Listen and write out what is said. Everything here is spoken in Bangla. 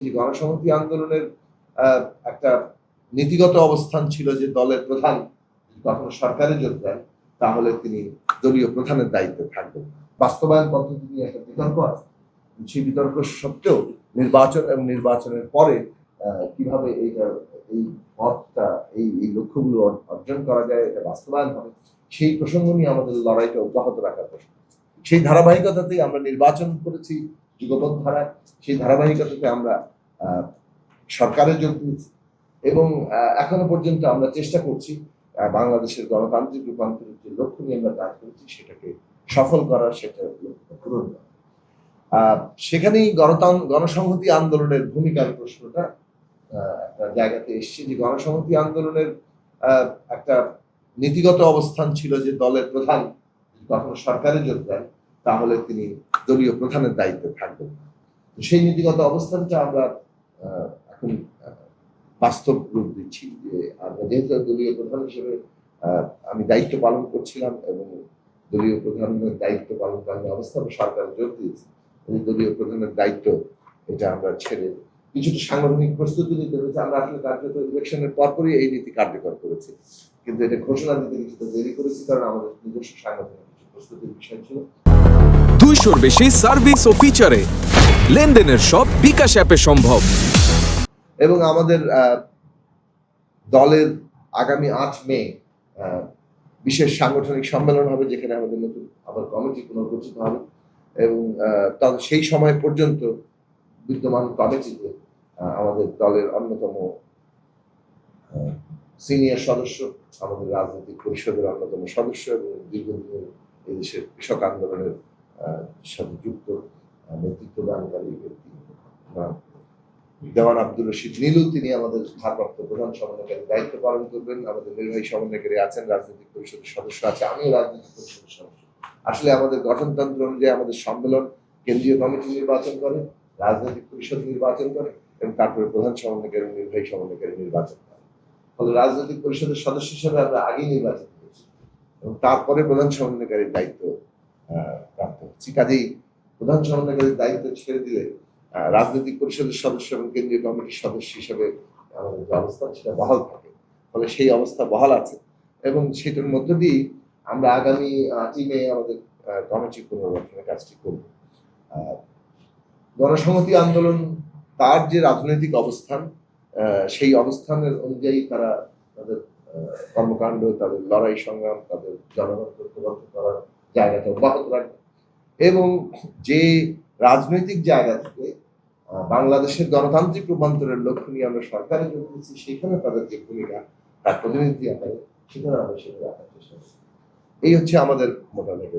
গণসংহতি আন্দোলনের একটা নীতিগত অবস্থান ছিল যে দলের প্রধান কখনো সরকারে যোগ দেন তাহলে তিনি দলীয় প্রধানের দায়িত্বে থাকবেন। বাস্তবায়ন পদ্ধতি নিয়ে একটা বিতর্ক আছে, সেই বিতর্ক সত্ত্বেও নির্বাচন এবং নির্বাচনের পরে কিভাবে এই পথটা এই লক্ষ্যগুলো অর্জন করা যায়, এটা বাস্তবায়ন হবে, সেই প্রসঙ্গ নিয়ে আমাদের লড়াইটা অব্যাহত রাখার প্রশ্ন। সেই ধারাবাহিকতাতেই আমরা নির্বাচন করেছি যুগপৎ ধারায়, সেই ধারাবাহিকতাতে আমরা সরকারে যোগ দিয়েছি এবং এখনো পর্যন্ত আমরা চেষ্টা করছি বাংলাদেশের গণতান্ত্রিক রূপান্তরের যে লক্ষ্য নিয়ে আমরা কাজ করছি সেটাকে সফল করার, সেটা লক্ষ্য পূরণ করা। সেখানেই গণসংহতি আন্দোলনের ভূমিকার প্রশ্নটা একটা জায়গাতে এসছে যে গণসংহতি আন্দোলনের একটা নীতিগত অবস্থান ছিল যে দলের প্রধান কখনো সরকারে যোগ দেন তাহলে তিনি দলীয় প্রধানের দায়িত্বে থাকবেন। সেই নীতিগত অবস্থানটা আমরা এখন বাস্তব রূপ দিচ্ছি যে আমরা যেহেতু দলীয় প্রধান হিসেবে আমি দায়িত্ব পালন করছিলাম এবং দলীয় প্রধানের দায়িত্ব পালনকালীন অবস্থায় সরকার যোগ দিয়েছে, দলীয় প্রধানের দায়িত্ব এটা আমরা ছেড়ে কিছুটা সাংগঠনিক প্রস্তুতি নিতে হয়েছে। আমরা আসলে কার্যত ইলেকশনের পরপরই এই নীতি কার্যকর করেছি, কিন্তু এটা ঘোষণা দিতে কিছুটা দেরি করেছি কারণ আমাদের নিজস্ব সাংগঠনিক কিছু প্রস্তুতির বিষয় ছিল। 200-র বেশি সার্ভিস ও ফিচারে লেনদেনের সব বিকাশ অ্যাপে সম্ভব। এবং আমাদের দলের আগামী 8 মে বিশেষ সাংগঠনিক সম্মেলন হবে, যেখানে আমাদের নতুন আবার কমিটি পুনর্গঠিত হবে এবং সেই সময় পর্যন্ত বিদ্যমান কমিটিতে আমাদের দলের অন্যতম সিনিয়র সদস্য, আমাদের রাজনৈতিক পরিষদের অন্যতম সদস্য এবং দীর্ঘদিনের এদেশের কৃষক আন্দোলনের সাথে যুক্ত নেতৃত্বদানকারী ব্যক্তি দেওয়ান আব্দুর রশিদ নীলু, তিনি আমাদের ভারপ্রাপ্ত প্রধান সমন্বয়কারী দায়িত্ব পালন করবেন। আমাদের নির্বাহী সমন্বয়কারী আছেন, রাজনৈতিক পরিষদের সদস্য আছে, আমিও রাজনৈতিক পরিষদের সদস্য। আসলে আমাদের গঠনতন্ত্র অনুযায়ী আমাদের সম্মেলন কেন্দ্রীয় কমিটি নির্বাচন করে, রাজনৈতিক পরিষদ নির্বাচন করে এবং তারপরে প্রধান সমন্বয়কারী এবং নির্বাহী সমন্বয়কারী নির্বাচন করে। ফলে রাজনৈতিক পরিষদের সদস্য হিসেবে আমরা আগেই নির্বাচন করেছি এবং তারপরে প্রধান সমন্বয়কারীর দায়িত্ব প্রাপ্ত হচ্ছি। কাজেই প্রধান সমন্বয়কারীর দায়িত্ব ছেড়ে দিলে রাজনৈতিক পরিষদের সদস্য এবং কেন্দ্রীয় কমিটির সদস্য হিসেবে আমাদের যে অবস্থান সেটা বহাল থাকে। ফলে সেই অবস্থা বহাল আছে এবং সেটার মধ্য দিয়ে আমরা আগামী 8 মে আমাদের কমিটি পুনর্গঠনের কাজটি করব। গণসংহতি আন্দোলন তার যে রাজনৈতিক অবস্থান, সেই অবস্থানের অনুযায়ী তারা তাদের কর্মকাণ্ড, তাদের লড়াই সংগ্রাম, তাদের জনগণকে ঐক্যবদ্ধ করার জায়গাটা অব্যাহত রাখবে এবং যে রাজনৈতিক জায়গা থেকে বাংলাদেশের গণতান্ত্রিক রূপান্তরের লক্ষ্য নিয়ে আমরা সরকারে যোগ দিচ্ছি, সেখানে তাদের যে ভূমিকা, তার প্রতিনিধি আকারে সেখানে আমরা সেটা রাখার চেষ্টা করছি। এই হচ্ছে আমাদের মোটামুটি